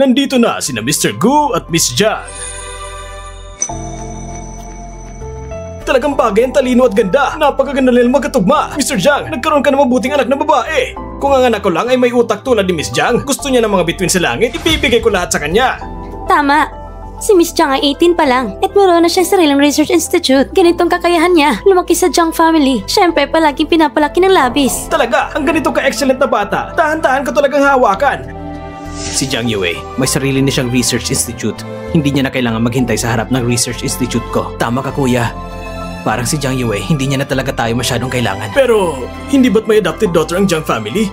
Nandito na sina Mr. Gu at Miss Jiang. Talagang bagay ang talino at ganda. Napakaganda nilang magkatugma. Mr. Jiang, nagkaroon ka ng mabuting anak na babae. Kung ang anak ko lang ay may utak tulad ni Miss Jiang, gusto niya ng mga bituin sa langit, ibibigay ko lahat sa kanya. Tama. Si Miss Jiang ay 18 pa lang at meron na siyang sariling research institute. Ganitong kakayahan niya, lumaki sa Jiang family. Siyempre, palaging pinapalaki ng labis. Talaga, ang ganito ka-excellent na bata. Tahan-tahan ko talagang hawakan. Si Jiang Yue, may sarili na siyang research institute. Hindi niya na kailangan maghintay sa harap ng research institute ko. Tama ka, kuya. Parang si Jiang Yue, hindi niya na talaga tayo masyadong kailangan. Pero, hindi ba't may adopted daughter ang Jiang family?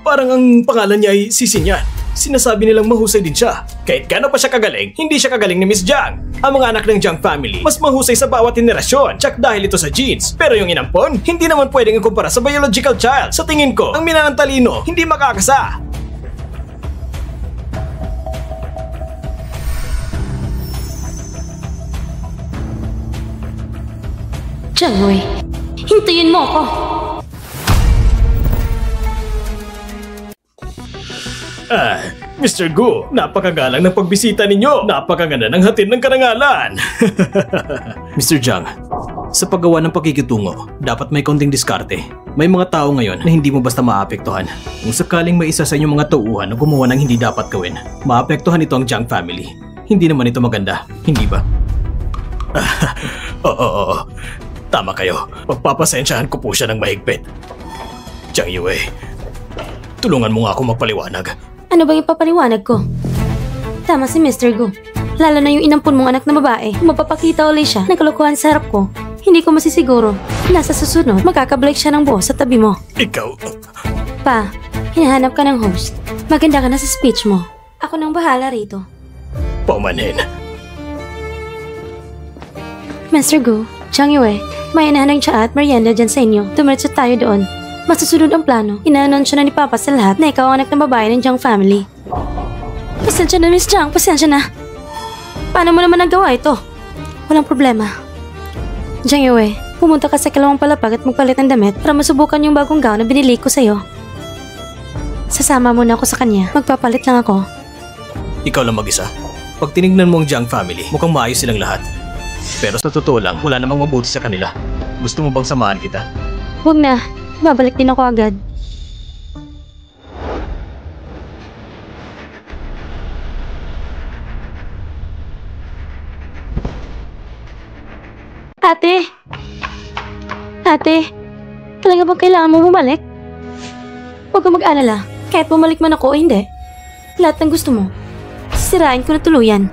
Parang ang pangalan niya ay si Xinyan. Sinasabi nilang mahusay din siya. Kahit gaano pa siya kagaling, hindi siya kagaling ni Miss Jiang. Ang mga anak ng Jiang family, mas mahusay sa bawat henerasyon. Tsak dahil ito sa genes. Pero yung inampon, hindi naman pwedeng ikumpara sa biological child. Sa tingin ko, ang minanang talino, hindi makakasa. Jiang Yue, hintayin mo ako. Mr. Gu, napakagalang ng pagbisita ninyo. Napakaganda ng hatid ng karangalan. Mr. Jiang, sa paggawa ng pagkikitungo, dapat may konting diskarte. May mga tao ngayon na hindi mo basta maapektuhan. Kung sakaling may isa sa inyong mga tauhan na gumawa ng hindi dapat gawin, maapektuhan ito ang Jiang family. Hindi naman ito maganda, hindi ba? Oo. Tama kayo. Pagpapasensyahan ko po siya ng mahigpit. Jiang Yue, tulungan mo nga ako magpaliwanag. Ano bang ipapaliwanag ko? Tama si Mr. Gu. Lalo na yung inampun mong anak na babae. Kung mapapakita ulit siya ng kalokohan sa harap ko, hindi ko masisiguro. Nasa susunod, makakabalik siya ng buhos sa tabi mo. Ikaw? Pa, hinahanap ka ng host. Maganda ka na sa speech mo. Ako nang bahala rito. Paumanhin. Mr. Gu, Jiang Yue, may inahan ng tsaa at merienda dyan sa inyo. Dumiretso tayo doon. Masusunod ang plano. Inaanunsyo na ni Papa sa lahat na ikaw ang anak ng babae ng Jiang family. Pasensya na, Miss Jiang. Pasensya na. Paano mo naman nagawa ito? Walang problema. Jiang Yue, pumunta ka sa kalawang palapag at magpalit ng damit para masubukan yung bagong gown na binili ko sa'yo. Sasama muna ako sa kanya. Magpapalit lang ako. Ikaw lang mag-isa. Pag tinignan mo ang Jiang family, mukhang maayos silang lahat. Pero sa totoo lang, wala namang mabuti sa kanila. Gusto mo bang samahan kita? Huwag na. Babalik din ako agad. Ate! Talaga bang kailangan mo bumalik? Huwag kang mag-alala. Kahit bumalik man ako o hindi. Lahat ng gusto mo, sisirain ko na tuluyan.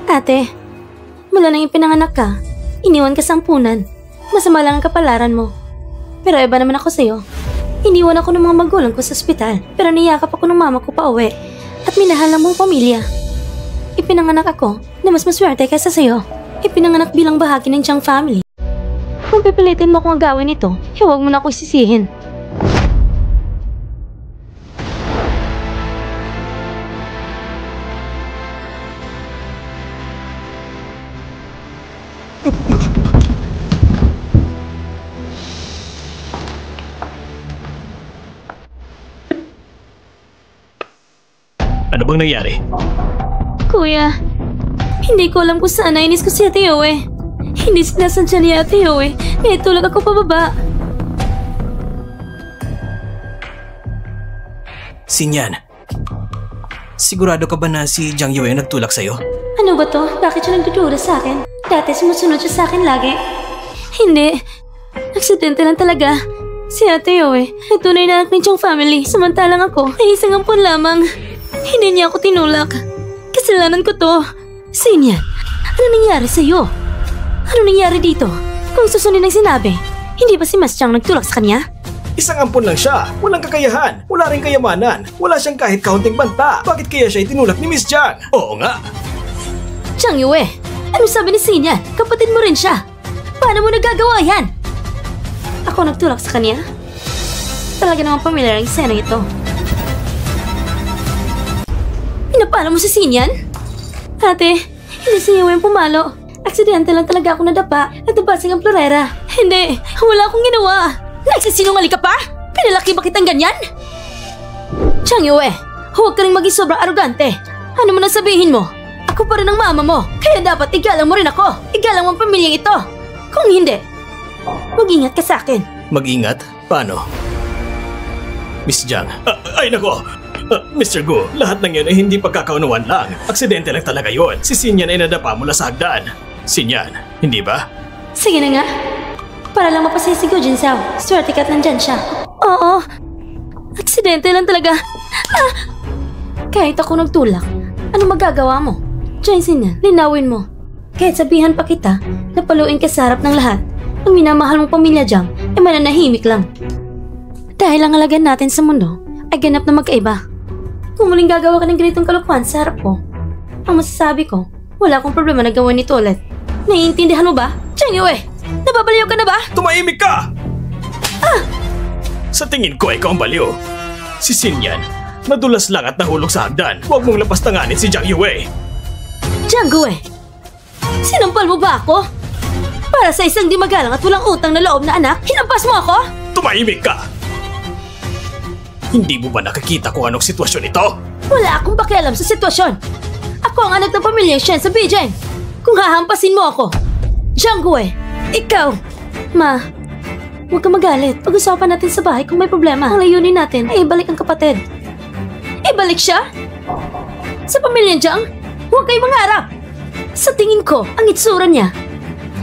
Ate, mula nang ipinanganak ka, iniwan ka sa ampunan. Masama lang ang kapalaran mo. Pero iba naman ako sa'yo. Iniwan ako ng mga magulang ko sa ospital, pero niyakap ako ng mama ko pa uwi. At minahal ang buong pamilya. Ipinanganak ako na mas maswerte kaysa sa'yo. Ipinanganak bilang bahagi ng Jiang family. Kung pipilitin mo akong gawin ito, huwag mo na ako sisihin. Ano bang nangyari? Kuya, hindi ko alam kung saan nainis ko si Ate Yue. Hindi sinasadya ni Ate Yue. May tulog ako pababa. Xinyan, sigurado ka ba na si Jiang Yue ang nagtulak sa'yo? Ano ba to? Bakit siya nagdudura sa akin? Dati sumusunod siya sa akin lagi. Hindi. Aksidente lang talaga. Si Ate Yue ay tunay na anak ng Jiang family. Samantalang ako ay isang ampon lamang. Hindi niya ako tinulak. Kasalanan ko to. Xinyan, ano nangyari sa'yo? Ano nangyari dito? Kung susunod ang sinabi, hindi ba si Mas Jiang nagtulak sa kanya? Isang ampon lang siya. Walang kakayahan. Wala rin kayamanan. Wala siyang kahit kaunting banta. Bakit kaya siya itinulak ni Miss Jiang? Oo nga. Jiang Yue, ano sabi ni Xinyan? Kapatid mo rin siya. Paano mo nagagawa yan? Ako nagtulak sa kanya? Talaga namang pamilyar ang eksena ito. Pinapala mo si Xinyan? Ate, hindi si Yue yung pumalo. Aksidente lang talaga ako nadapa at nabasing ang florera. Hindi, wala akong ginawa. Nagsisinungaling ka pa? Pinalaki ba kitang ganyan? Jiang Yue, Huwag ka rin maging sobrang arogante. Ano mo na sabihin mo? Ako pa rin ang mama mo, kaya dapat igalang mo rin ako. Igalang mo ang pamilyang ito. Kung hindi, mag-ingat ka sa akin. Mag-ingat? Paano? Miss Jiang. Ay nako! Mr. Gu, lahat ng yun ay hindi pagkakaunawan lang. Aksidente lang talaga yun. Si Sinyan ay nadapa mula sa hagdan. Sinyan, hindi ba? Sige na nga. Para lang mapasaya si Go Jinsao. Swerte ka't nandyan siya. Oo. Aksidente lang talaga. Kahit ako nagtulak, ano magagawa mo? Diyan Sinyan, linawin mo. Kahit sabihan pa kita, napaluin ka sa harap ng lahat. Ang minamahal mong pamilya Jiang ay mananahimik lang. Dahil ang halagan natin sa mundo ay ganap na magkaiba. Kung muling gagawa ka ng ganitong kalokohan sa harap ko, ang masasabi ko, wala akong problema na gawin nito ulit. Naiintindihan mo ba? Jiang Yue, nababaliw ka na ba? Tumahimik ka! Sa tingin ko, ikaw ang baliw. Si Sinyan, nadulas lang at nahulog sa hagdan. Huwag mong lapastanganin si Jiang Yue. Jiang Yue, sinampal mo ba ako? Para sa isang di magalang at walang utang na loob na anak, hinampas mo ako? Tumahimik ka! Hindi mo ba nakikita kung anong sitwasyon ito? Wala akong pakialam sa sitwasyon. Ako ang anak ng pamilyang Shen sa Beijing. Kung hahampasin mo ako, Jiang Yue, ikaw. Ma, huwag ka magalit. Pag-usapan natin sa bahay kung may problema. Ang layunin natin ay ibalik ang kapatid. Ibalik siya? Sa pamilyang Jiang? Huwag kayong mangarap. Sa tingin ko, ang itsura niya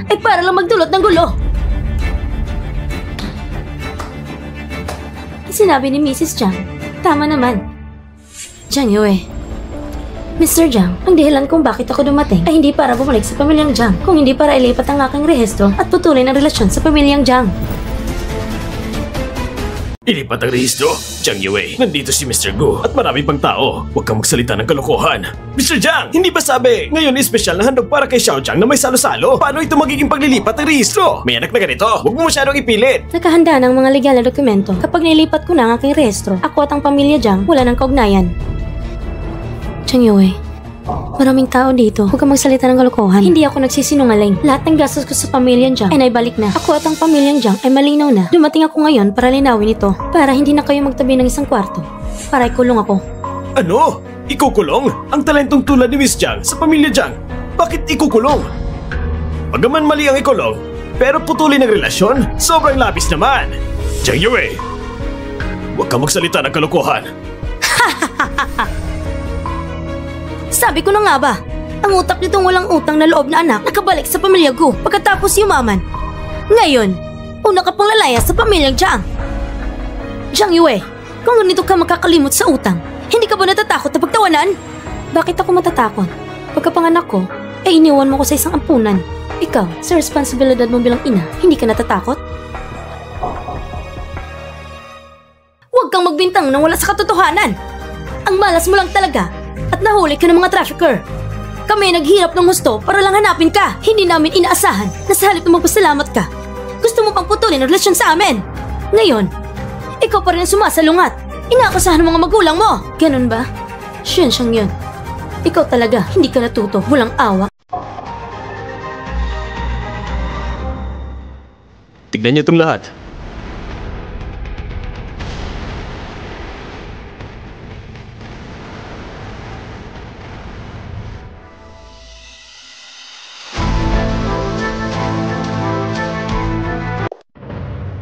ay para lang magdulot ng gulo. Sinabi ni Mrs. Jiang, tama naman. Jiang Yue. Mr. Jiang, ang dahilan kung bakit ako dumating ay hindi para bumalik sa pamilyang Jiang, kung hindi para ilipat ang aking rehistro at putulin ang relasyon sa pamilyang Jiang. Ilipat ang rehistro? Jiang Yue, nandito si Mr. Gu at marami pang tao. Huwag kang magsalita ng kalokohan. Mr. Jiang, hindi ba sabi ngayon espesyal na handog para kay Xiao Jiang na may salo-salo? Paano ito magiging paglilipat ng rehistro? May anak na ganito. Huwag mo masyadong ipilit. Nakahanda ng mga legal na dokumento. Kapag nilipat ko na ang aking rehistro, ako at ang pamilya Jiang wala ng kaugnayan. Jiang Yue, maraming tao dito. Huwag kang magsalita ng kalokohan. Hindi ako nagsisinungaling. Lahat ng gastos ko sa pamilyang Jiang ay naibalik na. Ako at ang pamilyang Jiang ay malinaw na. Dumating ako ngayon para linawin ito. Para hindi na kayo magtabi ng isang kwarto. Para ikulong ako. Ano? Ikukulong? Ang talentong tulad ni Miss Jiang sa pamilya Jiang. Bakit ikukulong? Bagaman mali ang ikulong, pero putulin ang relasyon, sobrang labis naman. Jiang Yue, huwag kang magsalita ng kalokohan. Sabi ko na nga ba, ang utak nitong walang utang na loob na anak nakabalik sa pamilya Gu pagkatapos yumaman. Ngayon, una ka pang lalaya sa pamilyang Jiang. Jiang Yue, kung ganito ka makakalimot sa utang, hindi ka ba natatakot na pagtawanan? Bakit ako matatakot? Pagkapanganak ko, ay iniwan mo ko sa isang ampunan. Ikaw, sa responsibilidad mo bilang ina, hindi ka natatakot? Huwag kang magbintang nang wala sa katotohanan. Ang malas mo lang talaga at nahuli ka ng mga trafficker. Kami naghirap ng gusto para lang hanapin ka. Hindi namin inaasahan na sa halip na magpasalamat ka, gusto mo pang putulin ang relasyon sa amin. Ngayon, ikaw pa rin ang sumasalungat. Inaakusahan ng mga magulang mo. Ganun ba? Siyang yun. Ikaw talaga, hindi ka natuto, walang awa. Tignan niyo itong lahat.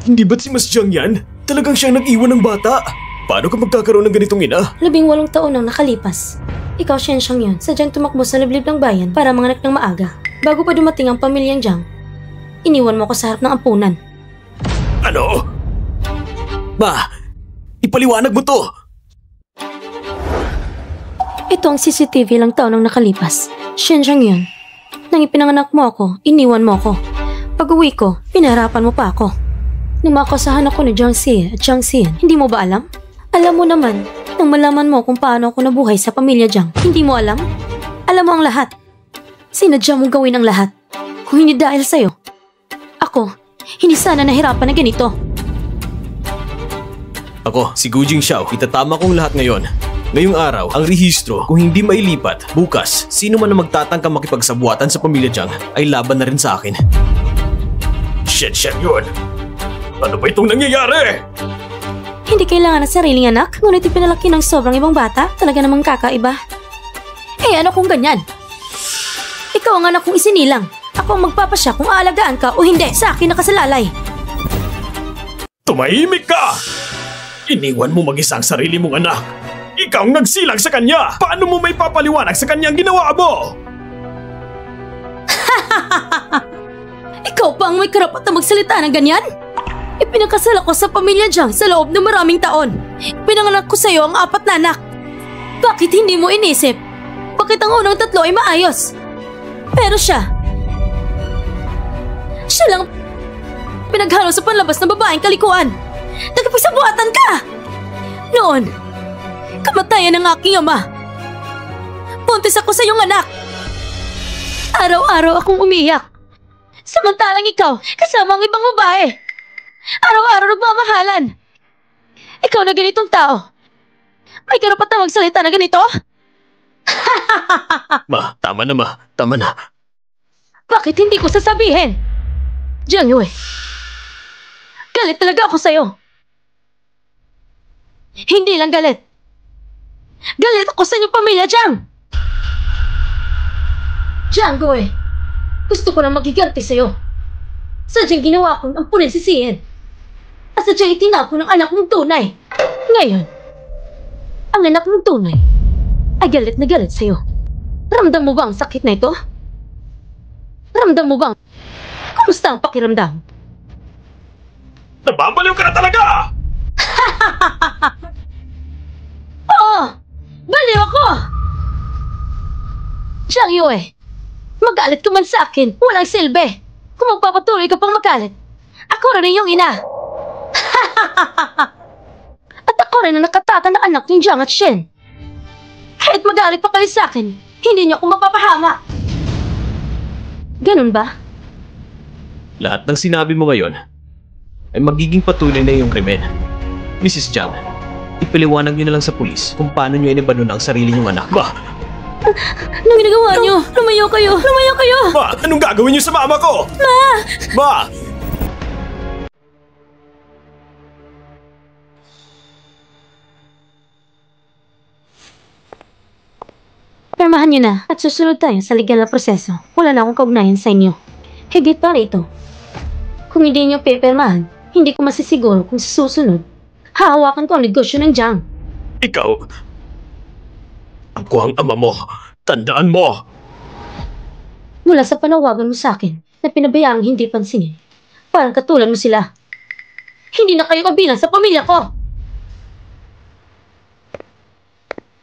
Hindi ba't si Mas Jiang yan? Talagang siyang nag-iwan ng bata. Paano ka magkakaroon ng ganitong ina? 18 taon nang nakalipas. Ikaw Shen yun, sadyang tumakbo sa liblib ng bayan para manganak ng maaga. Bago pa dumating ang pamilyang Jiang, iniwan mo ko sa harap ng ampunan. Ano? Ma, ipaliwanag mo to! Ito ang CCTV lang taon nang nakalipas. Shen yun. Nang ipinanganak mo ako, iniwan mo ako. Pag-uwi ko, pinaharapan mo pa ako. Nang makasahan ako ni Jiang Xie at Jiang Xian, hindi mo ba alam? Alam mo naman, nang malaman mo kung paano ako nabuhay sa pamilya Jiang, hindi mo alam? Alam mo ang lahat. Sinadya mong gawin ang lahat. Kung hindi dahil sa'yo, ako, hindi sana nahirapan na ganito. Ako, si Gu Jingxiao, itatama kong lahat ngayon. Ngayong araw, ang rehistro, kung hindi mailipat, bukas, sino man na magtatangka makipagsabuatan sa pamilya Jiang ay laban na rin sa akin. Shit yun! Ano ba itong nangyayari? Hindi kailangan ng sariling anak, ngunit ipinalaki ng sobrang ibang bata. Talaga namang kakaiba. Eh ano kung ganyan? Ikaw ang anak kong isinilang. Ako ang magpapasya kung aalagaan ka o hindi. Sa akin nakasalalay. Tumahimik ka! Iniwan mo mag-isa ang sarili mong anak. Ikaw ang nagsilang sa kanya. Paano mo may papaliwanag sa kanya ang ginawa mo? Ikaw pa ang may karapat na magsalita ng ganyan? Ipinakasal ako sa pamilya Jiang sa loob ng maraming taon. Pinanganak ko sa iyo ang 4 na anak. Bakit hindi mo inisip? Bakit ang unang 3 ay maayos? Pero siya lang pinaghalo sa panlabas ng babaeng kalikuan. Nagpagsabuatan ka! Noon, kamatayan ng aking ama. Buntis ako sa iyong anak. Araw-araw akong umiyak. Samantalang ikaw, kasama ang ibang babae. Araw-araw nagmamahalan. Ikaw na ganitong tao. May karapat na magsalita na ganito? Ma, tama na ma. Tama na. Bakit hindi ko sasabihin? Jiang Yue, galit talaga ako sa'yo. Hindi lang galit. Galit ako sa inyong pamilya, Jiang! Jiang Yue, gusto ko na magiganti sa'yo. Sadyang ginawa kong ang punin sisihin. At sadyang itinapon ng anak mong tunay. Ngayon, ang anak mong tunay ay galit na galit sa'yo. Ramdam mo ba ang sakit na ito? Ramdam mo ba? Kumusta ang pakiramdam? Nababaliw ka na talaga! Oo! Baliw ako! Jiang Yue, magalit ka man sa akin, walang silbi. Kung magpapatuloy ka pang magalit, ako rin ang iyong ina. At ako rin ang nakatata na anak ni Jiang at Shen. Kahit magalit pa kayo sa akin, hindi niyo ako mapapahama. Ganun ba? Lahat ng sinabi mo ngayon ay magiging patunay na iyong krimen. Mrs. Jiang, ipaliwanag niyo na lang sa pulis kung paano niyo inibanon ang sarili niyong anak. Ma! Anong ginagawa niyo? Lumayo kayo! Lumayo kayo! Ma! Anong gagawin niyo sa mama ko? Ma! Ma! Pirmahan niyo na at susunod tayo sa legal na proseso. Wala na akong kaugnayan sa inyo. Higit pa rito. Kung hindi niyo pipirmahan, hindi ko masisiguro kung sa susunod, hahawakan ko ang negosyo ng Jiang. Ikaw, ako ang ama mo. Tandaan mo! Mula sa panawagan mo sa akin na pinabayaang hindi pansinin, parang katulad mo sila. Hindi na kayo kabilang sa pamilya ko!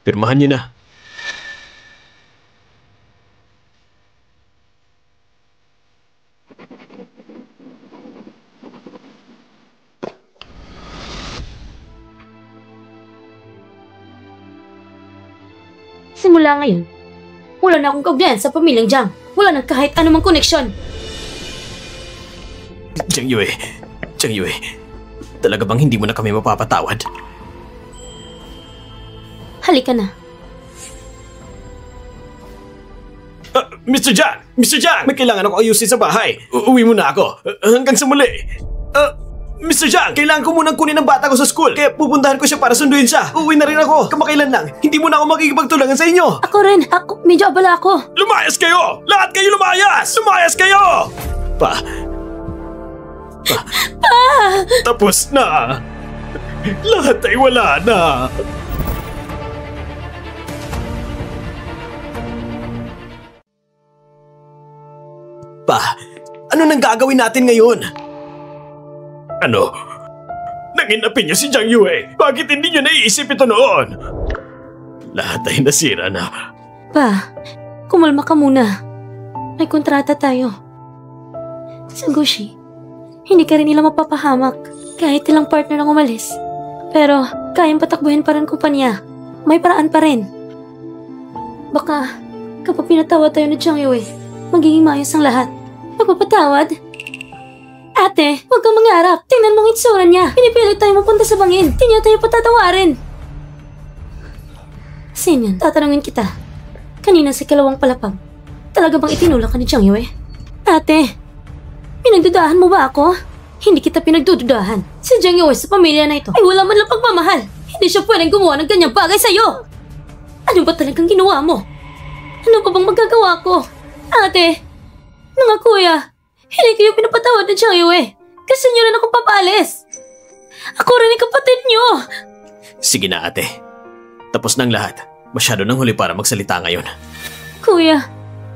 Pirmahan niyo na. Simula ngayon, wala na akong kaugnayan sa pamilyang Jiang. Wala na kahit anumang koneksyon. Jiang Yue, talaga bang hindi mo na kami mapapatawad? Halika na. Mr. Jiang! Mr. Jiang! May kailangan ako ayusin sa bahay. Uuwi muna ako. Hanggang sa muli. Mr. Jiang, kailangan ko munang kunin ang bata ko sa school. Kaya pupuntahan ko siya para sunduin siya. Uuwi na rin ako. Kamakailan lang. Hindi muna ako makikipagtulangan sa inyo. Ako rin. Medyo abala ako. Lumayas kayo! Lahat kayo lumayas! Lumayas kayo! Pa. Tapos na. Lahat ay wala na. Pa, ano nang gagawin natin ngayon? Ano? Nanginapin niyo si Jiang Yue. Bakit hindi niyo naiisip ito noon? Lahat ay nasira na. Pa, kumalma ka muna. May kontrata tayo. Sa Gucci, hindi ka rin nila mapapahamak kahit ilang partner ang umalis. Pero kayang patakbuhin pa rin kumpanya. May paraan pa rin. Baka kapag pinatawad tayo ni Jiang Yue, magiging maayos ang lahat. Magpapatawad? Ate, huwag kang mangarap. Tingnan mong itsura niya. Pinipilit tayo mapunta sa bangin. Hindi niya tayo patatawarin. Sinyan, tatanungin kita. Kanina sa kalawang palapag, talaga bang itinulak ka ni Jiang Yue? Ate, pinagdudahan mo ba ako? Hindi kita pinagdududahan. Si Jiang Yue sa pamilya na ito ay wala man lang pagmamahal. Hindi siya pwedeng gumawa ng ganyang bagay sa'yo. Ano ba talagang ginawa mo? Ano pa bang magagawa ko? Ate, mga kuya, hindi kayo pinapatawad ng Jiang Yue. Kasi niyo rin akong papalis. Ako rin ang kapatid niyo. Sige na ate. Tapos ng lahat. Masyado nang huli para magsalita ngayon. Kuya,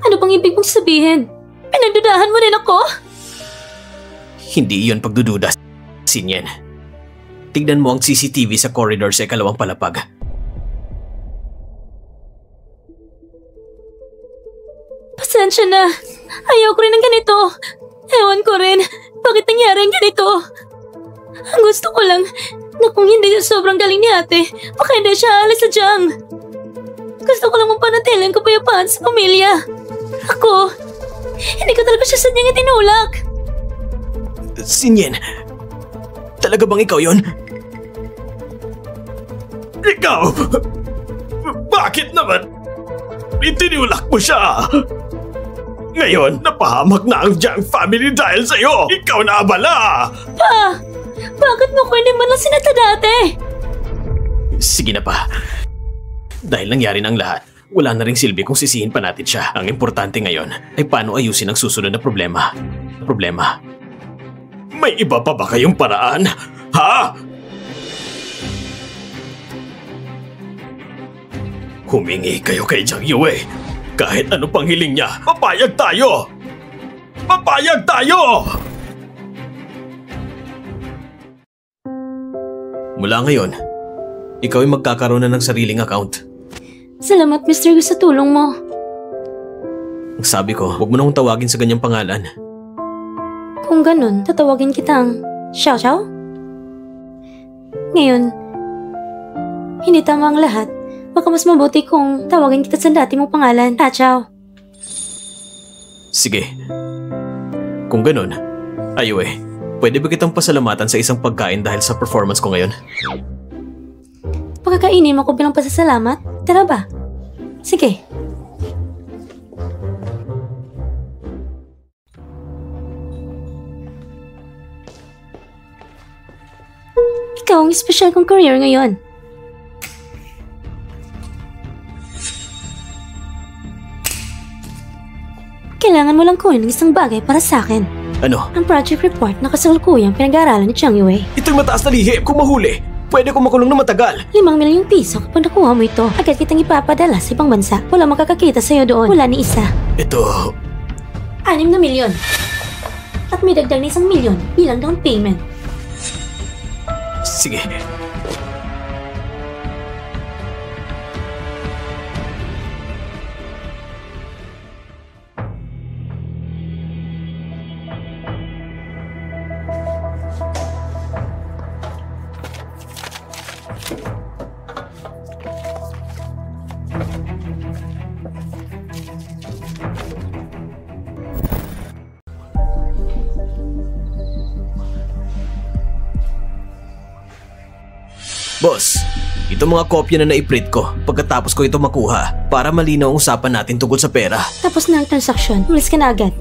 ano bang ibig mong sabihin? Pinagdudahan mo rin ako? Hindi iyon pagdududa, Sinyen. Tignan mo ang CCTV sa corridor sa ikalawang palapag. Pasensya na. Ayaw ko rin ng ganito. Ewan ko rin. Bakit nangyari ang ganito? Ang gusto ko lang na kung hindi sobrang galing ni ate, baka hindi siya alis sa Jiang. Gusto ko lang mapanatili ang kapayapaan sa pamilya. Ako, hindi ko talaga siya sadyang itinulak. Sinyen, talaga bang ikaw yon? Ikaw? Bakit naman? Itinulak mo siya. Ngayon, napahamak na ang Jiang family dahil sa'yo. Ikaw na abala. Pa! Bakit mo ko hindi man lang sinata dati? Sige na pa. Dahil nangyari ng lahat, wala na ring silbi kung sisihin pa natin siya. Ang importante ngayon ay paano ayusin ang susunod na problema. May iba pa ba kayong paraan? Ha? Humingi kayo kay Jiang Yue. Kahit ano pang hiling niya, papayag tayo! Papayag tayo! Mula ngayon, ikaw ay magkakaroon na ng sariling account. Salamat, Mr. Gu, sa tulong mo. Ang sabi ko, huwag mo na akong tawagin sa ganyang pangalan. Kung ganun, tatawagin kitang Xiao Xiao? Ngayon, hindi tama ang lahat. Baka mas mabuti kung tawagin kita sa dati mong pangalan, Xiao. Sige. Kung ganun, Yue, pwede ba kitang pasalamatan sa isang pagkain dahil sa performance ko ngayon? Pagkakainin mo ko bilang pasasalamat? Tara ba? Sige. Ikaw ang espesyal kong career ngayon. Kailangan mo lang kunin ng isang bagay para sa akin. Ano? Ang project report na kasalukuyang pinag-aaralan ni Jiang Yue. Ito'y mataas na lihim. Kung mahuli, pwede kong makulong na matagal. 5 milyong piso kapag nakuha mo ito. Agad kitang ipapadala sa ibang bansa. Wala makakakita sa'yo doon. Wala ni isa. Ito... 6 na milyon. At may dagdag na 1 milyon bilang down payment. Sige. Boss, ito mga kopya na naiprint ko pagkatapos ko ito makuha para malinaw ang usapan natin tungkol sa pera. Tapos na ang transaksyon. Umalis ka na agad.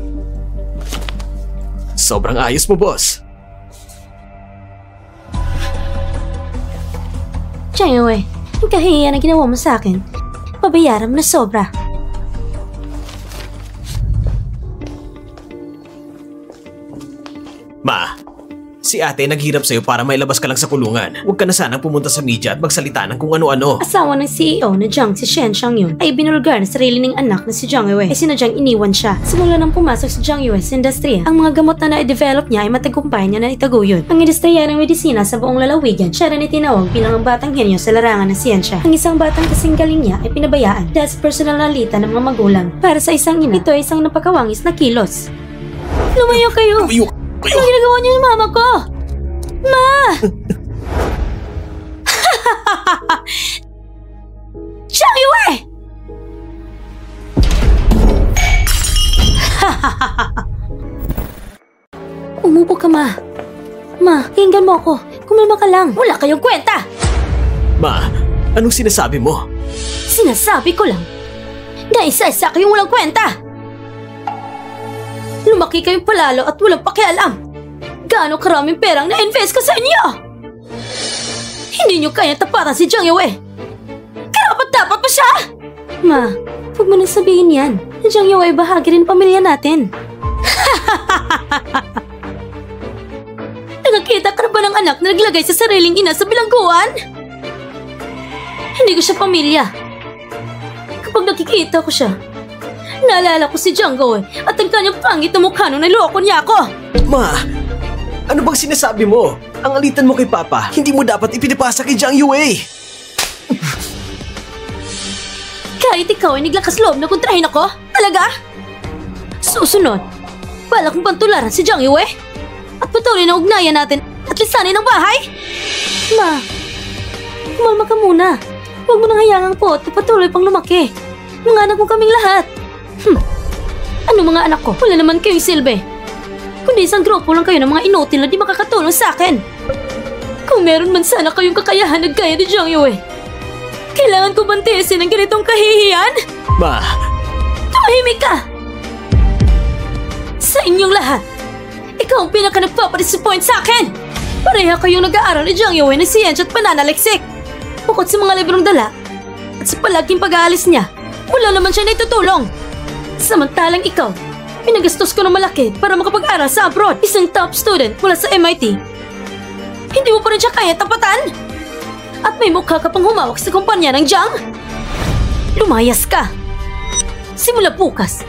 Sobrang ayos mo, boss. Jiang Yue, ang kahihiyan na ginawa mo sa akin, pabayaran mo na sobra. Ma, si ate naghirap sa'yo para mailabas ka lang sa kulungan. Huwag ka na sanang pumunta sa media at magsalita ng kung ano-ano. Asawa ng CEO na Jiang si Shen Xiangyun ay binulgar na sarili ng anak na si Jiang Yue ay sinadyang iniwan siya. Simula nang pumasok si Jiang Yue sa industriya, ang mga gamot na na-develop niya ay matagumpay niya na itaguyod. Ang industriya ng medisina sa buong lalawigan, siya rin itinawag bilang ang batang henyo sa larangan ng siyensya. Ang isang batang kasing galing niya ay pinabayaan dahil sa personal na alita ng mga magulang. Para sa isang ina, ito ay isang napakawangis na kilos. Lumayo kayo! Lumayo kayo! Ano ginagawa niyo ng mama ko? Ma! Jiang Yue! Umupo ka, Ma. Ma, hinggan mo ako. Kumalma ka lang. Wala kayong kwenta! Ma, anong sinasabi mo? Sinasabi ko lang na isa-isa kayong walang kwenta! Lumaki kayong palalo at walang pakialam. gaano karaming perang na-invest ko sa inyo. Hindi niyo kaya tapatan si Jiang Yue. Karapat-dapat pa siya! Ma, huwag mo nang sabihin yan. Jiang Yue ay bahagi rin ng pamilya natin. Nakakita ka na ba ng anak na naglagay sa sariling ina sa bilangguan? Hindi ko siya pamilya. Kapag nakikita ko siya, naalala ko si Jiang Yue at ang kanyang pangit na mukha nung naloko niya ako. Ma, ano bang sinasabi mo? Ang alitan mo kay Papa, hindi mo dapat ipinipasa kay Jiang Yue. Kahit ikaw ay naglakas loob na kontrahin ako? Talaga? Susunod, balak kong pantularan si Jiang Yue at patuloy na ugnayan natin at lisanin ang bahay? Ma, kumalma ka muna. Huwag mo nang hayaan po at patuloy pang lumaki. Mga anak mo kaming lahat. Ano mga anak ko? Wala naman kayong silbi. Kundi isang grupo lang kayo ng mga inutil na di makakatulong sa akin. Kung meron man sana kayong kakayahan na gaya ni Jiang Yue, kailangan ko bantesin ang ganitong kahihiyan? Ma! Tumahimik ka! Sa inyong lahat, ikaw ang pinaka nagpapadisappoint sa akin! Pareha kayong nag-aaral ni Jiang Yue ng siyensya at pananaliksik. Bukod sa mga librong dala at sa palaging pag-aalis niya, wala naman siya naitutulong. Samantalang ikaw, pinagastos ko ng malaki para makapag-aral sa abroad. Isang top student mula sa MIT. Hindi mo pa rin siya kaya tapatan? At may mukha ka pang humawak sa kumpanya ng Jiang? Lumayas ka. Simula bukas,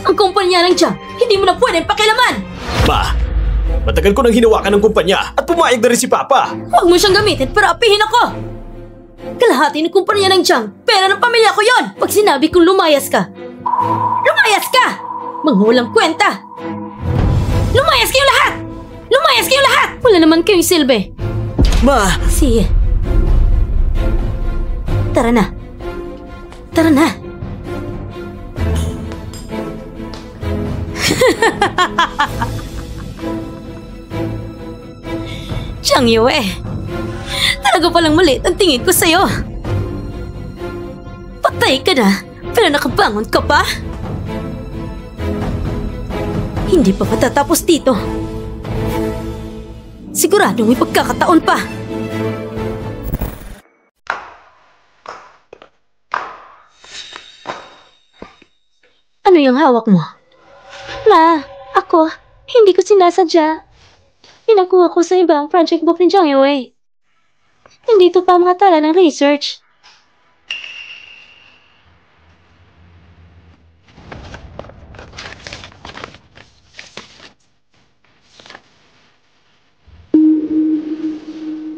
ang kumpanya ng Jiang, hindi mo na pwedeng pakilaman. Ma, matagal ko nang hinawakan ng kumpanya at pumayag na rin si Papa. Huwag mo siyang gamitin para apihin ako. Kalahati ng kumpanya ng Jiang, pera ng pamilya ko yon. Pag sinabi kong lumayas ka, lumayas ka! Mga walang kwenta! Lumayas kayong lahat! Lumayas kayong lahat! Wala naman kayong silbi. Ma! Sige. Tara na. Tara na. Jiang Yue, talaga palang maliit ang tingin ko sa'yo. Patay ka na, pero nakabangon ka pa? Hindi pa matatapos dito. Siguradong may pagkakataon pa. Ano yung hawak mo? Ma, ako, hindi ko sinasadya. Pinakuha ko sa ibang project book ni Jiang Yue. Hindi ito pa mga tala ng research.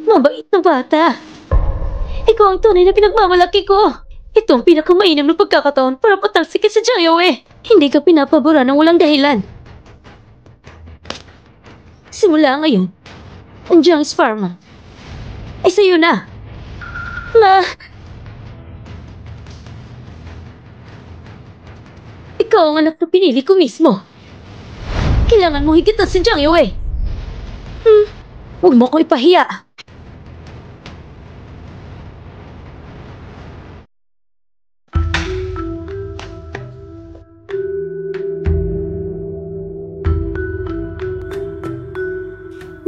Mabait na bata. Ikaw ang tunay na pinagmamalaki ko. Ito ang pinakamainam ng pagkakataon para patalsikin sa Jiang Yue. Hindi ka pinapabura ng walang dahilan. Simula ngayon, ang Jiang's Pharma ay sa'yo na. Ma, ikaw ang anak na pinili ko mismo. Kailangan mo higitan si Jiang Yue. Huwag mo akong ipahiya.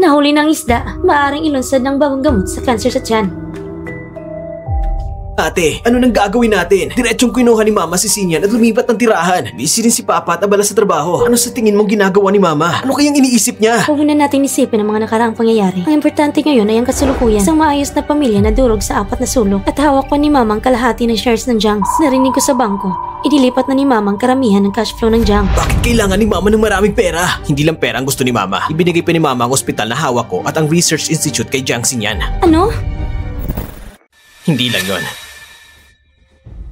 Nahuli ng isda, maaaring ilunsad ng bagong gamot sa cancer sa tiyan. Ate, ano nang gagawin natin? Diretsong kinuha ni Mama si Sinyan at lumipat ng tirahan. Busy rin si Papa at abala sa trabaho. Ano sa tingin mong ginagawa ni Mama? Ano kayang iniisip niya? Huwag na natin isipin ang mga nakaraang pangyayari. Ang importante ngayon ay ang kasulukuyan. Isang maayos na pamilya na durog sa 4 na sulok. At hawak pa ni Mama ang kalahati ng shares ng Jiang. Narinig ko sa bangko. Inilipat na ni Mama ang karamihan ng cash flow ng Jiang. Bakit kailangan ni Mama ng maraming pera? Hindi lang pera ang gusto ni Mama. Ibinigay pa ni Mama ang ospital na hawak ko at ang research institute kay Jiang Xinyan. Ano? Hindi lang yon.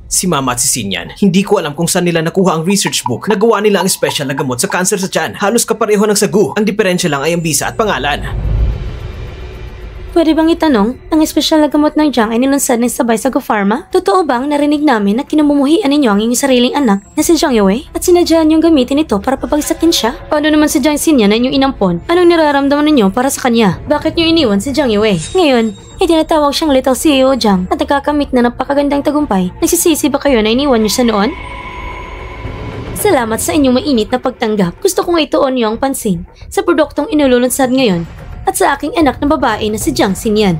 Si Mama at si Sinyan, hindi ko alam kung saan nila nakuha ang research book. Nagawa nila ang special na gamot sa cancer sa tiyan. Halos kapareho ng sagu. Ang diferensya lang ay ang bisa at pangalan. Pwede bang itanong, ang espesyal na gamot ng Jiang ay nilunsad ng sabay sa Go Pharma? Totoo bang narinig namin na kinamumuhian ninyo ang inyong sariling anak na si Jiang Yue at sinadya niyong gamitin ito para papagsakin siya? Paano naman si Jiang Xinyan na inyong inampon? Anong nararamdaman ninyo para sa kanya? Bakit niyo iniwan si Jiang Yue? Ngayon, tinatawag siyang Little CEO Jiang at nagkakamit na napakagandang tagumpay. Nagsisisi ba kayo na iniwan niyo siya noon? Salamat sa inyong mainit na pagtanggap. Gusto kong ituon niyo ang pansin sa produktong inululunsad ngayon at sa aking anak na babae na si Jiang Xinyan.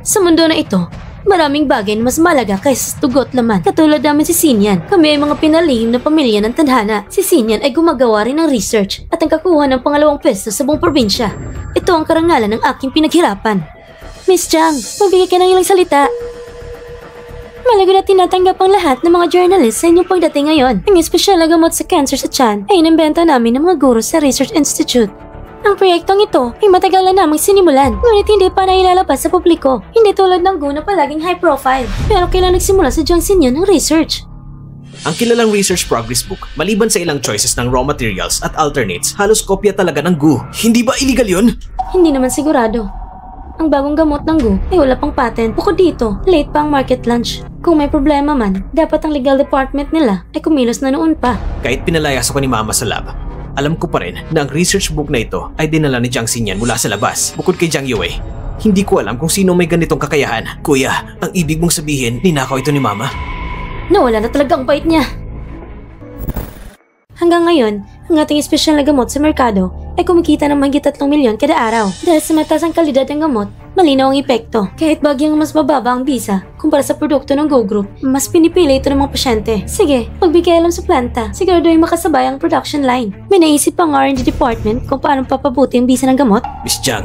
Sa mundo na ito, maraming bagay na mas malaga kaysa sa tugot laman. Katulad namin si Xinyan. Kami ay mga pinalihim na pamilya ng tadhana. Si Xinyan ay gumagawa rin ng research at ang kakuha ng pangalawang pwesto sa buong probinsya. Ito ang karangalan ng aking pinaghirapan. Miss Jiang, magbigay ka ng ilang salita. Malago na tinatanggap ang lahat ng mga journalists sa inyong pagdating ngayon. Ang espesyal na gamot sa cancer sa tiyan ay inimbento namin ng mga guro sa Research Institute. Ang proyektong ito ay matagal na namang sinimulan, ngunit hindi pa nailalabas sa publiko. Hindi tulad ng Gu na palaging high profile. Pero kailan nagsimula sa Jiang Xinyan ng research? Ang kilalang research progress book, maliban sa ilang choices ng raw materials at alternates, halos kopya talaga ng Gu. Hindi ba illegal yun? Hindi naman sigurado. Ang bagong gamot ng Gu ay wala pang patent. Bukod dito, late pa ang market launch. Kung may problema man, dapat ang legal department nila ay kumilos na noon pa. Kahit pinalayas ako ni Mama sa lab, alam ko pa rin na ang research book na ito ay dinala ni Jiang Xinyan mula sa labas. Bukod kay Jiang Yue, hindi ko alam kung sino may ganitong kakayahan. Kuya, ang ibig mong sabihin, ninakaw ito ni Mama? Nawala na talaga ang bait niya. Hanggang ngayon, ang ating espesyal na gamot sa merkado ay kumikita ng mahigit 3 milyon kada araw. Dahil sa mataas ang kalidad ng gamot, malinaw ang epekto. Kahit bagyang mas mababa ang bisa kumpara sa produkto ng Go Group, mas pinipili ito ng mga pasyente. Sige, magbigay alam sa planta. Sigurado ay makasabay ang production line. May naisip pang R&D department kung paano papabuti ang bisa ng gamot? Miss Jiang,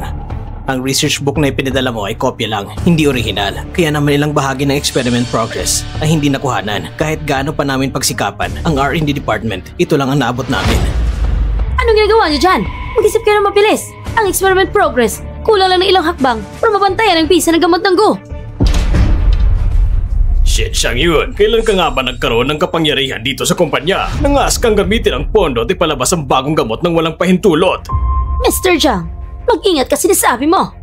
ang research book na ipinadala mo ay kopya lang, hindi original. Kaya naman ilang bahagi ng experiment progress ay hindi nakuhanan. Kahit gaano pa namin pagsikapan ang R&D department, ito lang ang naabot namin. Anong ginagawa niyo dyan? Mag-isip kayo ng mabilis. Ang experiment progress, kulang lang ng ilang hakbang para mabantayan ang bisa ng gamot ng Gu. Shit, Jiang Yun. Kailan ka nga ba nagkaroon ng kapangyarihan dito sa kumpanya? Nangas kang gamitin ang pondo at ipalabas ang bagong gamot ng walang pahintulot. Mr. Jiang, mag-ingat ka sinasabi mo.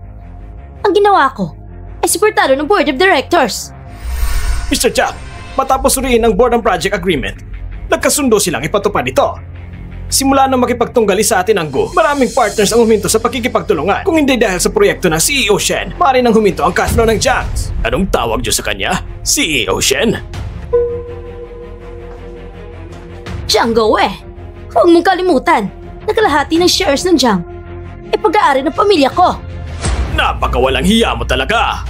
Ang ginawa ko ay suportado ng Board of Directors. Mr. Jiang, matapos suriin ang board ang project agreement, nagkasundo silang ipatupad ito. Simula nang makipagtunggali sa atin ang Gu, maraming partners ang huminto sa pakikipagtulungan. Kung hindi dahil sa proyekto ng CEO Shen, maaari nang huminto ang cash flow ng Jiang's. Anong tawag niyo sa kanya? CEO Shen? Jiang Gue, huwag mong kalimutan na kalahati ng shares ng Jiang ay pag-aari ng pamilya ko. Napakawalang hiya mo talaga.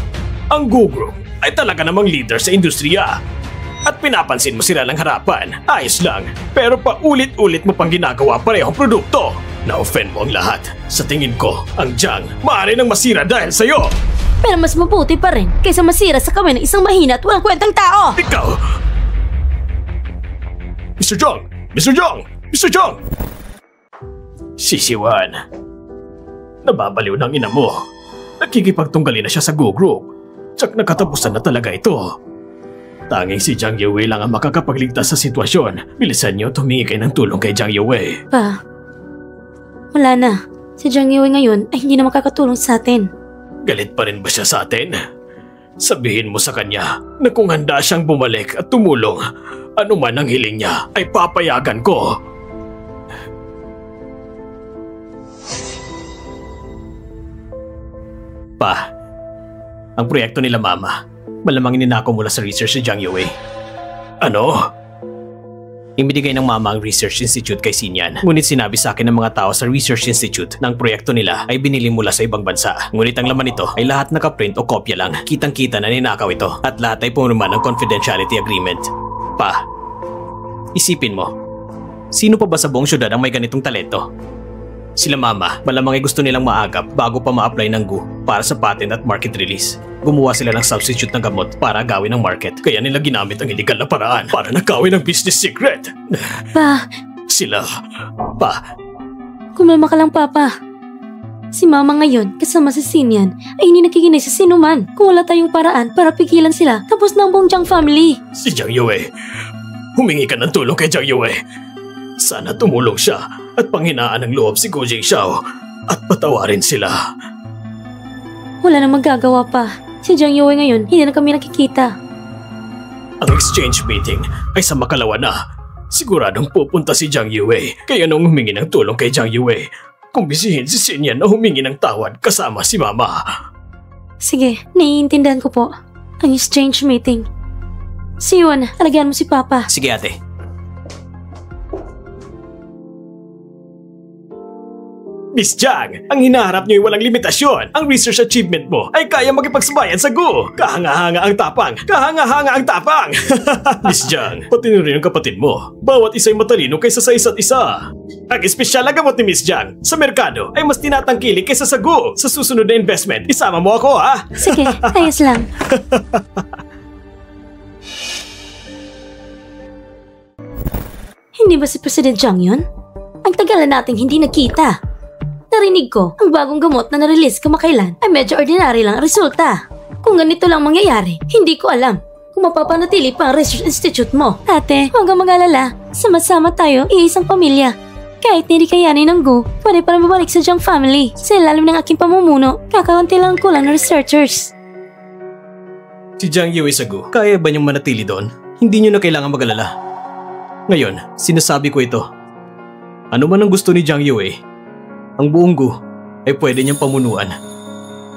Ang Gu Group ay talaga namang leader sa industriya. At pinapansin mo sila ng harapan, ayos lang. Pero paulit-ulit mo pang ginagawa parehong produkto. Na-offend mo ang lahat. Sa tingin ko, ang Jiang maaari nang masira dahil sa'yo. Pero mas mabuti pa rin kaysa masira sa kamay ng isang mahina at walang kwentang tao. Ikaw! Mr. Jiang! Mr. Jiang! Mr. Jiang! Sisiwan. Nababaliw ng ina mo. Nakikipagtunggali na siya sa Gu Group. Tsak nakatapusan na talaga ito. Tanging si Jiang Yue lang ang makakapagligtas sa sitwasyon. Bilisan niyo, humingi kayo ng tulong kay Jiang Yue. Pa, wala na. Si Jiang Yue ngayon ay hindi na makakatulong sa atin. Galit pa rin ba siya sa atin? Sabihin mo sa kanya na kung handa siyang bumalik at tumulong, ano man ang hiling niya ay papayagan ko. Pa, ang proyekto nila Mama, malamang ninako mula sa research ni Jiang Yue. Ano? Ibinigay ng Mama ang Research Institute kay Xinyan. Ngunit sinabi sa akin ng mga tao sa Research Institute na ang proyekto nila ay binili mula sa ibang bansa. Ngunit ang laman nito ay lahat nakaprint o kopya lang. Kitang-kita na ninakaw ito at lahat ay punuman ng confidentiality agreement. Pa, isipin mo, sino pa ba sa buong syudad ang may ganitong talento? Sila Mama, malamang ay gusto nilang maagap bago pa ma-apply ng Gu para sa patent at market release. Gumawa sila ng substitute ng gamot para agawin ng market. Kaya nila ginamit ang illegal na paraan para nakawin ang business secret. Pa, Sila, Pa, kumalma ka lang, Papa. Si Mama ngayon, kasama si Xinyan, ay hindi nakikinig sa sino man. Kung wala tayong paraan para pigilan sila, tapos na ang buong Jiang family. si Jiang Yue. Humingi ka ng tulong kay Jiang Yue. Sana tumulong siya at panghinaan ng loob si Gu Jingxiao at patawarin sila. Wala nang magagawa pa. Si Jiang Yue ngayon, hindi na kami nakikita. Ang exchange meeting ay sa makalawa na. Siguradong pupunta si Jiang Yue. Kaya nung humingi ng tulong kay Jiang Yue, kumbisihin si Xinyan na humingi ng tawad kasama si Mama. Sige, naiintindihan ko po. Ang exchange meeting. Si Yuan, alagaan mo si Papa. Sige ate. Miss Jiang, ang hinaharap niyo ay walang limitasyon. Ang research achievement mo ay kaya makipagsabayan sa Gu. Kahanga-hanga ang tapang. Kahanga-hanga ang tapang. Miss Jiang, pati na rin ang kapatid mo. Bawat isa ay matalino kaysa sa isa't isa. Ang espesyal na gamot ni Miss Jiang sa merkado ay mas tinatangkilik kaysa sa Gu. Sa susunod na investment, isama mo ako ha? Sige, ayos lang. Hindi ba si President Jiang yun? Ang tagal na nating hindi nakita. Narinig ko, ang bagong gamot na na-release kamakailan ay medyo ordinary lang ang resulta. Kung ganito lang mangyayari, hindi ko alam kung mapapanatili pa ang research institute mo. Ate, huwag kang mag-alala. Sama-sama tayo, iisang pamilya. Kahit hindi kayanin ng Gu, pwede pa rin babalik sa Jiang family. Sa ilalim ng aking pamumuno, kakaunti lang ang kulang ng researchers. Si Jiang Yue sa Gu, kaya ba niyong manatili doon? Hindi niyo na kailangan mag-alala. Ngayon, sinasabi ko ito. Ano man ang gusto ni Jiang Yue, ang buong Gu ay pwede niyang pamunuan.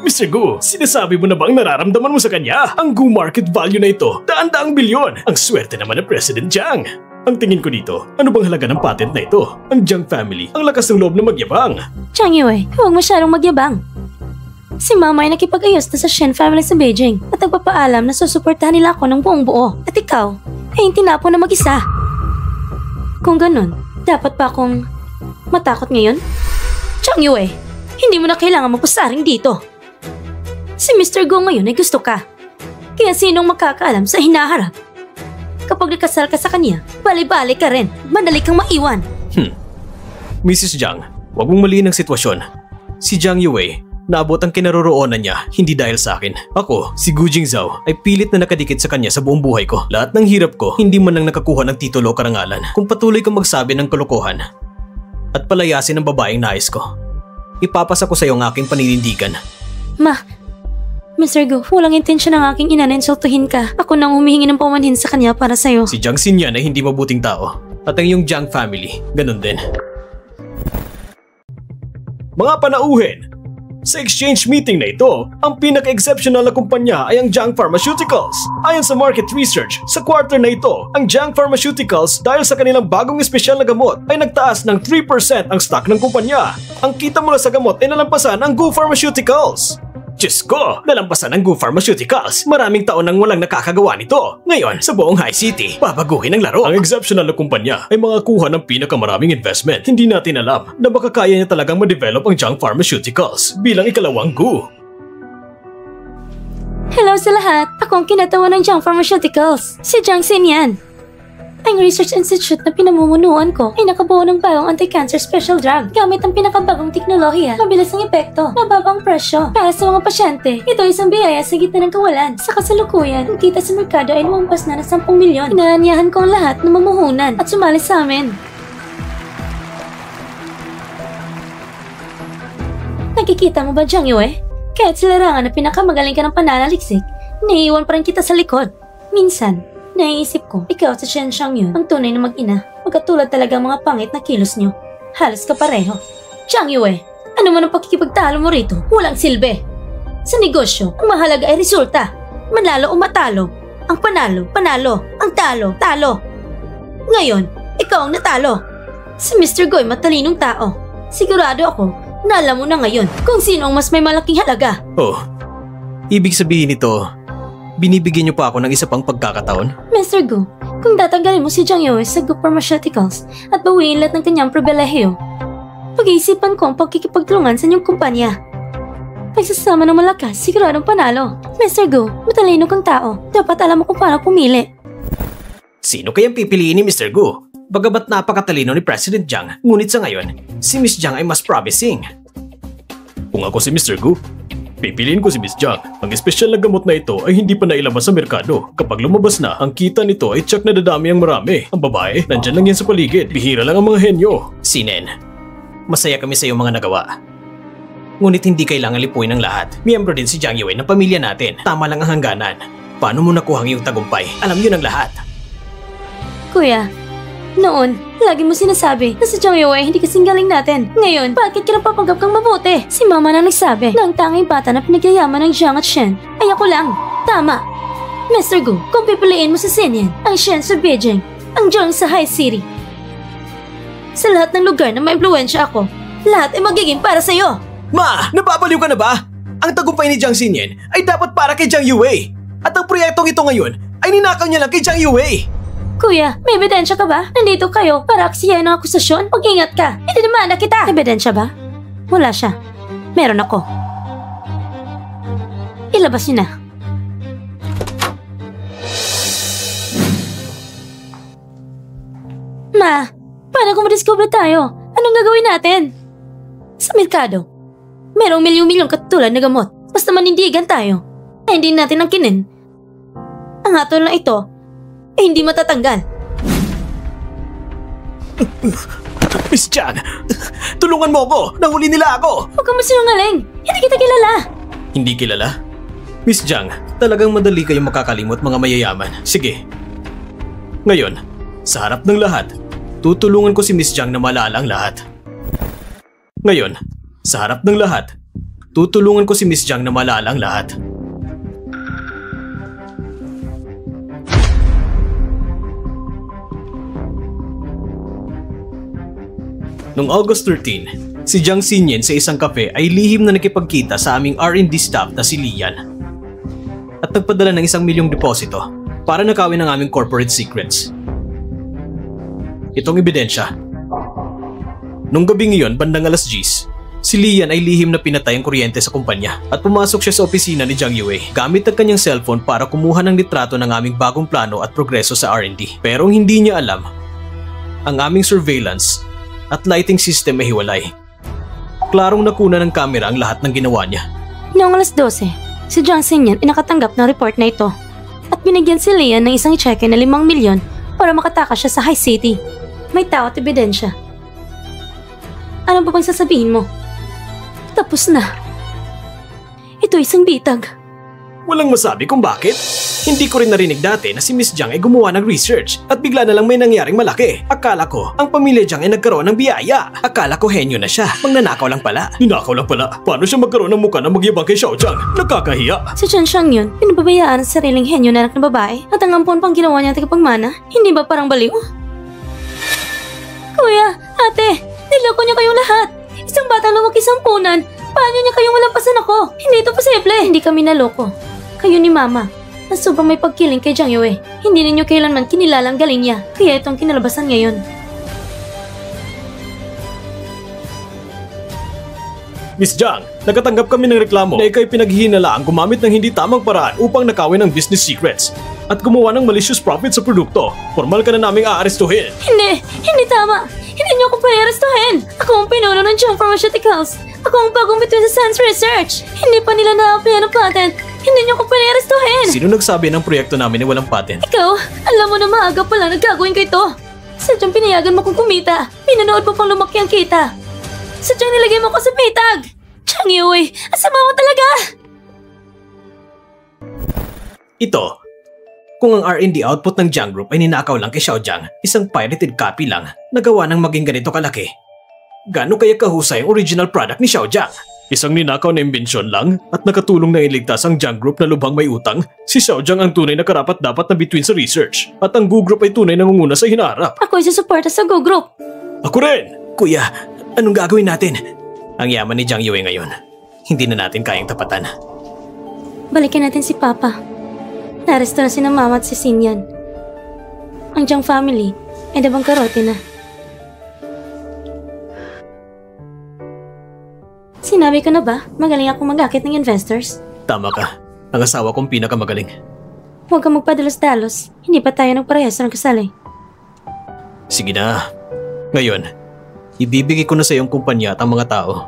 Mr. Gu, sinasabi mo na bang nararamdaman mo sa kanya? Ang Gu market value na ito, daan-daang bilyon. Ang swerte naman ng President Jiang. Ang tingin ko dito, ano bang halaga ng patent na ito? Ang Jiang family, ang lakas ng loob na magyabang. Jiang Yue, huwag masyadong magyabang. Si Mama ay nakipag-ayos na sa Shen family sa Beijing at nagpapaalam na susuportahan nila ako ng buong buo. At ikaw, ay tinapon na mag-isa. Kung ganun, dapat pa akong matakot ngayon? Jiang Yue, hindi mo na kailangan magpasaring dito. Si Mr. Gu ngayon ay gusto ka. Kaya sinong makakaalam sa hinaharap? Kapag nakasal ka sa kanya, bali-bali ka rin. Madali kang maiwan. Mrs. Jiang, wag mong maliin ang sitwasyon. Si Jiang Yue, naabot ang kinaroroonan niya hindi dahil sa akin. Ako, si Gu Jingzhao, ay pilit na nakadikit sa kanya sa buong buhay ko. Lahat ng hirap ko, hindi man lang nakakuha ng titulo o karangalan. Kung patuloy kang magsabi ng kalokohan at palayasin ang babaeng nais ko, ipapasa ko sa iyo ang aking paninindigan. Ma, Mr. Gu, walang intensyon ng aking ina na insultuhin ka. Ako nang humihingi ng paumanhin sa kanya para sa'yo. Si Jiang Xinyan ay hindi mabuting tao. At ang iyong Jiang family, ganun din. Mga panauhin! Sa exchange meeting na ito, ang pinaka-exceptional na kumpanya ay ang Jiang Pharmaceuticals. Ayon sa market research, sa quarter na ito, ang Jiang Pharmaceuticals dahil sa kanilang bagong espesyal na gamot ay nagtaas ng 3% ang stock ng kumpanya. Ang kita mula sa gamot ay nalampasan ang Gu Pharmaceuticals. Diyos ko, nalampasan ang Gu Pharmaceuticals. Maraming taon nang walang nakakagawa nito. Ngayon, sa buong High City, babaguhin ang laro. Ang exceptional na kumpanya ay makakuha ng pinakamaraming investment. Hindi natin alam na baka kaya niya talagang ma-develop ang Jiang Pharmaceuticals bilang ikalawang Gu. Hello sa lahat! Ako ang kinatawa ng Jiang Pharmaceuticals, si Jiang Xinyan. Ang research institute na pinamumunuan ko ay nakabuo ng bagong anti-cancer special drug gamit ang pinakabagong teknolohiya, mabilis ang epekto, mababang presyo. Para sa mga pasyente, ito ay isang biyaya sa gitna ng kawalan. Sa kasalukuyan, ang kita sa merkado ay lumampas na ng 10 milyon. Inaanyahan ko ang lahat na mamuhunan at sumali sa amin. Nakikita mo ba, Jiang Yue? Kahit sa larangan na pinakamagaling ka ng pananaliksik, naiiwan pa rin kita sa likod. Minsan, naiisip ko, ikaw sa Shen Xiangyun, ang tunay na mag-ina. Magkatulad talaga ang mga pangit na kilos nyo. Halos kapareho. Jiang Yue, ano man ang pakikipagtalo mo rito, walang silbi. Sa negosyo, ang mahalaga ay resulta. Manalo o matalo. Ang panalo, panalo. Ang talo, talo. Ngayon, ikaw ang natalo. Si Mr. Goy matalinong tao. Sigurado ako na alam mo na ngayon kung sino ang mas may malaking halaga. Oh, ibig sabihin nito, binibigyan niyo pa ako ng isa pang pagkakataon? Mr. Gu, kung tatanggalin mo si Jiang Yue sa Gu Pharmaceuticals at bawiin lahat ng kanyang pribilehiyo, pag-iisipan ko ang pagkikipagtulungan sa inyong kumpanya. Pagsasama ng malakas, siguradong panalo. Mr. Gu, matalino kang tao. Dapat alam mo kung paano pumili. Sino kayang pipiliin ni Mr. Gu? Bagamat napakatalino ni President Jiang, ngunit sa ngayon, si Miss Jiang ay mas promising. Kung ako si Mr. Gu, pipiliin ko si Miss Jiang. Ang espesyal na gamot na ito ay hindi pa nailabas sa merkado. Kapag lumabas na, ang kita nito ay tsak na dadami ang marami. Ang babae, nandyan lang yan sa paligid. Bihira lang ang mga henyo. Sinen, masaya kami sa iyong mga nagawa. Ngunit hindi kailangan lipuin ang lahat. Miyembro din si Jiang Yue ng pamilya natin. Tama lang ang hangganan. Paano mo nakuha ang iyong tagumpay? Alam yun ang lahat. Kuya, noon, lagi mo sinasabi na si Jiang Yue ay hindi kasing galing natin. Ngayon, bakit ka napapanggap kang mabuti? Si Mama na nagsabi na ang tanging bata na pinagyayaman ng Jiang at Shen ay ako lang. Tama. Mr. Gu, kung pipiliin mo si Xinyan, ang Shen sa Beijing, ang Jiang sa High City. Sa lahat ng lugar na maimpluwensya ako, lahat ay magiging para sa'yo. Ma, nababaliw ka na ba? Ang tagumpay ni Jiang Xinyan ay dapat para kay Jiang Yue. At ang proyektong ito ngayon ay ninakaw niya lang kay Jiang Yue. Kuya, may ebidensya ka ba? Nandito kayo para aksiyahin ng akusasyon? Mag-ingat ka. Hindi naman kita. Ebidensya ba? Wala siya. Meron ako. Ilabas niyo na. Ma, paano kung madiscover tayo? Anong gagawin natin? Sa merkado, merong milyong-milyong katulad na gamot. Basta manindigan tayo, ay hindi natin angkinin. Ang hatol na ito, ay hindi matatanggal. Miss Jiang, tulungan mo ako! Nahuli nila ako! Huwag kang masinungaling! Hindi kita kilala! Hindi kilala? Miss Jiang, talagang madali kayong makakalimot mga mayayaman. Sige. Ngayon, sa harap ng lahat, tutulungan ko si Miss Jiang na malala ang lahat. Ngayon, sa harap ng lahat, tutulungan ko si Miss Jiang na malala ang lahat. Noong August 13, si Jiang Xinyan sa isang kafe ay lihim na nakipagkita sa aming R&D staff na si Lian. At nagpadala ng 1 milyong deposito para nakawin ang aming corporate secrets. Itong ebidensya. Nung gabi ngayon, bandang alas 10, si Lian ay lihim na pinatay ang kuryente sa kumpanya at pumasok siya sa opisina ni Jiang Yue gamit ang kanyang cellphone para kumuha ng litrato ng aming bagong plano at progreso sa R&D. Pero hindi niya alam, ang aming surveillance at lighting system ay hiwalay. Klarong nakuna ng kamera ang lahat ng ginawa niya. Noong alas 12, si Jiang Xinyan ay nakatanggap ng report na ito at binigyan si Lian ng isang cheque na 5 milyon para makatakas siya sa High City. May tao at ebidensya. Ano ba bang sasabihin mo? Tapos na. Ito isang bitag. Walang masabi kung bakit. Hindi ko rin narinig dati na si Miss Jiang ay gumawa ng research at bigla na lang may nangyaring malaki. Akala ko, ang pamilya Jiang ay nagkaroon ng biyaya. Akala ko henyo na siya. Magnanakaw lang pala. Ninakaw lang pala. Paano siya magkaroon ng mukha na magyabang kay Xiao Jiang? Nakakahiya. Si Chen Xiang yun, pinababayaan sa sariling henyo na anak na babae at ang ampon pang ginawa niya tagapagmana. Hindi ba parang baliw? Kuya, ate, niloko niya kayong lahat. Isang batang lumaki sa ampunan. Paano niya kayong malampasan ako? Hindi ito posible. Hindi kami naloko. Kayo ni Mama, na sobrang may pagkiling kay Jiang Yue. Hindi ninyo kailanman kinilalang galing niya. Kaya itong kinalabasan ngayon. Miss Jiang, nakatanggap kami ng reklamo na ikaw'y pinaghihinalaang gumamit ng hindi tamang paraan upang nakawin ang business secrets at gumawa ng malicious profit sa produkto. Formal ka na naming aarestuhin. Hindi tama. Hindi niyo ako pag-arestuhin. Ako ang pinuno ng Jiang Pharmaceuticals. Ako ang bagong between sa Science Research. Hindi pa nila na-apply ng patent. Hindi niyo ako pag-arestuhin. Sino nagsabi ng proyekto namin ay walang patent? Ikaw, alam mo na maaga pa lang nagagawin ko ito. Sadyang pinayagan mo kong kumita. Pinanood mo pang lumaki ang kita. Sadyang nilagay mo ko sa pitag. Jiang Yue, asama mo talaga. Ito, kung ang R&D output ng Jiang Group ay ninakaw lang kay Xiao Jiang, isang pirated copy lang, nagawa ng maging ganito kalaki. Gaano kaya kahusay ang original product ni Xiao Jiang? Isang ninakaw na imbensyon lang at nakatulong na iligtas ang Jiang Group na lubhang may utang. Si Xiao Jiang ang tunay na karapat-dapat na bituin sa research at ang Gu Group ay tunay na ngunguna sa hinaharap. Ako ay susuporta sa Go Group. Ako rin! Kuya, anong gagawin natin? Ang yaman ni Jiang Yue ngayon, hindi na natin kayang tapatan. Balikan natin si Papa. Naresto na si Mama at si Xinyan. Ang Jiang family ay nabangkarote na. Sinabi ko na ba, magaling ako mag-akit ng investors? Tama ka. Ang asawa kong pinakamagaling. Huwag kang magpadalos-dalos. Hindi pa tayo nagparehas ng kasali. Sige na. Ngayon, ibibigay ko na sa iyong kumpanya at ang mga tao.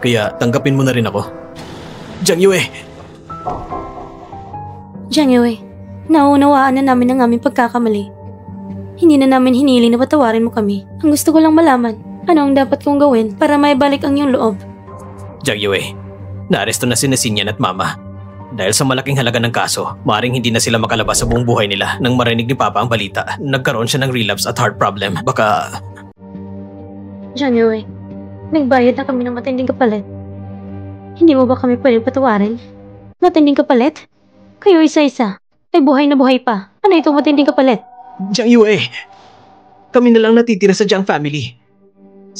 Kaya tanggapin mo na rin ako. Jiang Yue! Jiang Yue, nauunawaan na namin ang aming pagkakamali. Hindi na namin hinili na patawarin mo kami. Ang gusto ko lang malaman, ano ang dapat kong gawin para maibalik ang iyong loob. Jiang Yue, naaresto na si Xinyan at Mama. Dahil sa malaking halaga ng kaso, maring hindi na sila makalabas sa buong buhay nila nang marinig ni Papa ang balita. Nagkaroon siya ng relapse at heart problem. Baka... Jiang Yue, nagbayad na kami ng matinding kapalit. Hindi mo ba kami pwede patawarin? Matinding kapalit? Kayo isa-isa, ay buhay na buhay pa. Ano itong matinding kapalit? Jiang Yue, kami na lang natitira sa Jiang family.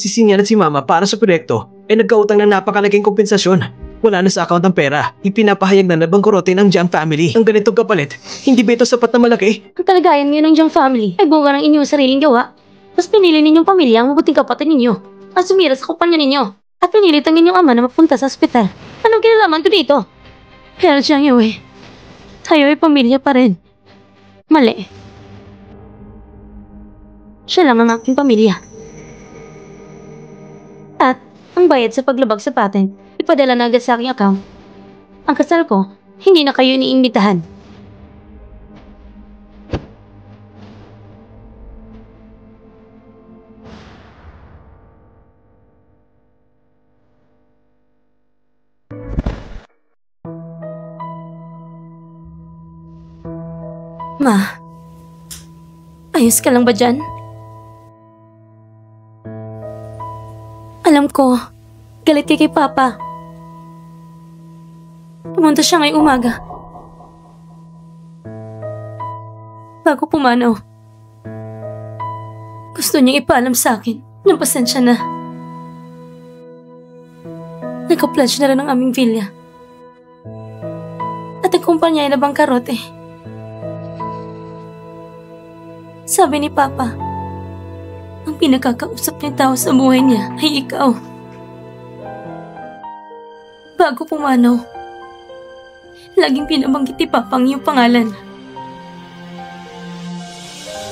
Si Sinyan at si Mama para sa proyekto ay nagkautang ng napakalaking kompensasyon. Wala na sa account ang pera. Ipinapahayag na nabangkrutin ang Jiang family. Ang ganitong kapalit, hindi ba ito sapat na malaki? Ang kalagayan ngayon ng Jiang family ay bunga ng inyong sariling gawa. Mas pinili ninyong pamilya ang mabuting kapatid ninyo at sumira sa kumpanya ninyo. At pinilit ang inyong ama na mapunta sa ospital. Anong kinalaman ko dito? Pero Jiang Yue, tayo ay pamilya pa rin. Mali. Siya lang ang aking pamilya. At ang bayad sa paglabag sa patent, ipadala na agad sa aking account. Ang kasal ko, hindi na kayo iniimbitahan. Ma, ayos ka lang ba dyan? Alam ko, galit ka kay Papa. Pumunta siya ngayong umaga. Bago pumanaw, gusto niyang ipaalam sa akin na pasensya na. Nagka-pledge na rin ang aming villa. At ang kumpanya ay nabangkarote. Sabi ni Papa, ang pinagkakausap niya tao sa buhay niya ay ikaw. Bago pumanaw, laging pinabanggit ni Papa ang iyong pangalan.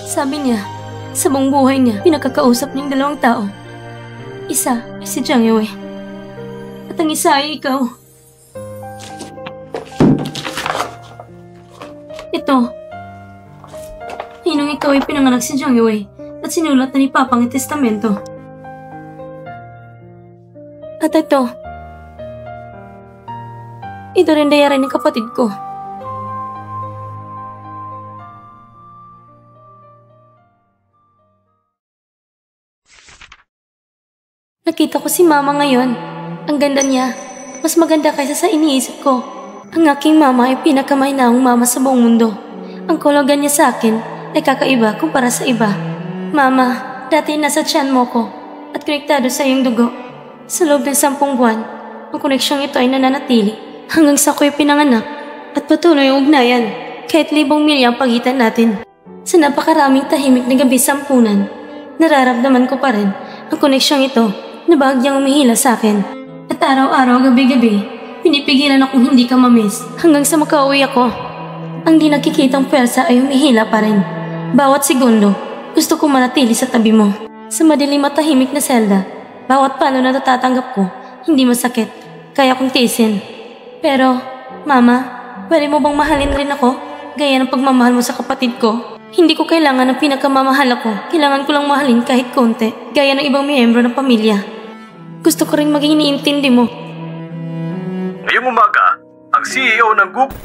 Sabi niya, sa buong buhay niya, pinagkakausap niyang dalawang tao. Isa ay si Jiang Yue, at ang isa ay ikaw. Ito, nung ikaw ay pinanganak si Jiang Yue at sinulat na ni Papa ang testamento. At ito rin dayaran ng kapatid ko. Nakita ko si Mama ngayon. Ang ganda niya. Mas maganda kaysa sa iniisip ko. Ang aking mama ay pinakamahinahong mama sa buong mundo. Ang kologan niya sa akin ay kakaiba kumpara sa iba. Mama, dati nasa tiyan mo ko at konektado sa iyong dugo. Sa loob ng 10 buwan, ang koneksyong ito ay nananatili hanggang sa ako'y pinanganak at patuloy ang ugnayan kahit libong milya ang pagitan natin. Sa napakaraming tahimik na gabi sa ampunan, nararamdaman ko pa rin ang koneksyong ito na bahagyang umihila sa akin. At araw-araw, gabi-gabi, pinipigilan akong hindi ka mamiss hanggang sa makauwi ako. Ang di nakikitang pwersa ay umihila pa rin. Bawat segundo, gusto ko manatili sa tabi mo. Sa madilim at tahimik na selda, bawat palo na natatanggap ko, hindi masakit. Kaya kong tiisin. Pero, Mama, pwede mo bang mahalin rin ako? Gaya ng pagmamahal mo sa kapatid ko? Hindi ko kailangan ng pinakamamahal ako. Kailangan ko lang mahalin kahit konti, gaya ng ibang miyembro ng pamilya. Gusto ko rin maging iniintindi mo. Ngayong umaga, ang CEO ng Google